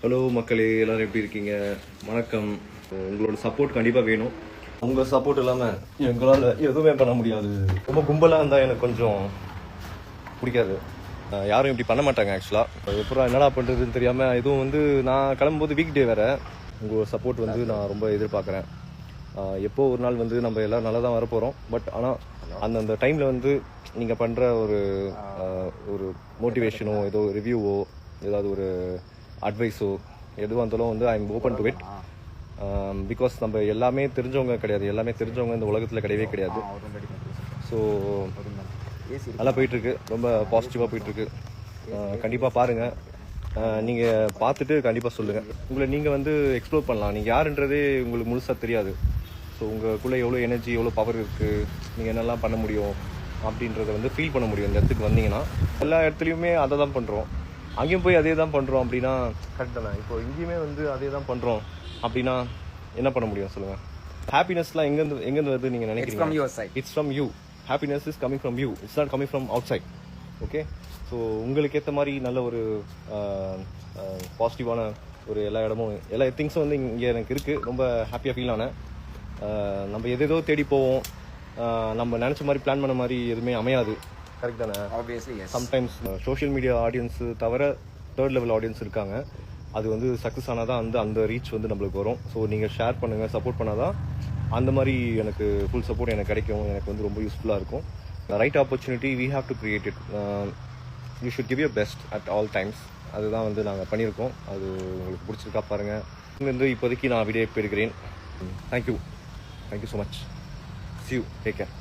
Hello மக்களே, எல்லாரும் எப்படி இருக்கீங்க? வணக்கம். உங்களோட சப்போர்ட் கண்டிப்பாக வேணும். உங்கள் சப்போர்ட் இல்லாமல் எங்களால் எதுவுமே பண்ண முடியாது. ரொம்ப கும்பலாக இருந்தால் எனக்கு கொஞ்சம் பிடிக்காது. யாரும் இப்படி பண்ண மாட்டாங்க. ஆக்சுவலாக எப்போ என்னடா பண்ணுறதுன்னு தெரியாமல் எதுவும் நான் கிளம்பும்போது வீக் டே வேறு. உங்கள் சப்போர்ட் நான் ரொம்ப எதிர்பார்க்குறேன். எப்போ ஒரு நாள் நம்ம எல்லோரும் நல்லா தான் வரப்போகிறோம். பட் ஆனால் அந்தந்த டைமில் நீங்கள் பண்ணுற ஒரு மோட்டிவேஷனோ ஏதோ ரிவ்யூவோ ஏதாவது ஒரு அட்வைஸோ எதுவாக இருந்தாலும் I am open to it. Because நம்ம எல்லாமே தெரிஞ்சவங்க கிடையாது. எல்லாமே தெரிஞ்சவங்க இந்த உலகத்தில் கிடையவே கிடையாது. ஸோ நல்லா போயிட்டுருக்கு. ரொம்ப பாசிட்டிவாக போயிட்டுருக்கு. கண்டிப்பாக பாருங்கள். நீங்கள் பார்த்துட்டு கண்டிப்பாக சொல்லுங்கள். உங்களை நீங்கள் எக்ஸ்ப்ளோர் பண்ணலாம். நீங்கள் யாருன்றதே உங்களுக்கு முழுசாக தெரியாது. ஸோ உங்களுக்குள்ளே எவ்வளோ எனர்ஜி, எவ்வளோ பவர் இருக்குது, நீங்கள் என்னெல்லாம் பண்ண முடியும் அப்படின்றத ஃபீல் பண்ண முடியும். இந்த இடத்துக்கு வந்தீங்கன்னா எல்லா இடத்துலையுமே அதை தான் பண்ணுறோம். அங்கேயும் போய் அதே தான் பண்ணுறோம் அப்படின்னா கரெக்ட் தானே? இப்போ இங்கேயுமே அதே தான் பண்ணுறோம் அப்படின்னா என்ன பண்ண முடியும் சொல்லுங்கள்? ஹாப்பினஸ்லாம் எங்கேருந்து வருது நீங்கள் நினைக்கிறீங்க? It's from you. Happiness is coming from you. It's not coming from outside. Okay. So உங்களுக்கு ஏற்ற மாதிரி நல்ல ஒரு பாசிட்டிவான ஒரு எல்லா இடமும் எல்லா திங்ஸும் இங்கே எனக்கு இருக்குது. ரொம்ப ஹாப்பியாக ஃபீல் ஆனேன். நம்ம எதேதோ தேடி போவோம். நம்ம நினச்ச மாதிரி பிளான் பண்ண மாதிரி எதுவுமே அமையாது. கரெக்ட் தானே? Obviously yes. Sometimes social media audience தவிர தேர்ட் லெவல் ஆடியன்ஸ் இருக்காங்க. அது சக்ஸஸ் ஆனால் தான் அந்த ரீச் நம்மளுக்கு வரும். ஸோ நீங்கள் ஷேர் பண்ணுங்கள், சப்போர்ட் பண்ணால் தான் அந்த மாதிரி எனக்கு ஃபுல் சப்போர்ட் எனக்கு கிடைக்கும். எனக்கு ரொம்ப யூஸ்ஃபுல்லாக இருக்கும். Right opportunity we have to create it. You should give your best at all times. அதுதான் நாங்கள் பண்ணியிருக்கோம். அது உங்களுக்கு பிடிச்சிருக்கா பாருங்கள். இப்போதைக்கு நான் வீடியோ போயிருக்கிறேன். Thank you so much. See you. Take care.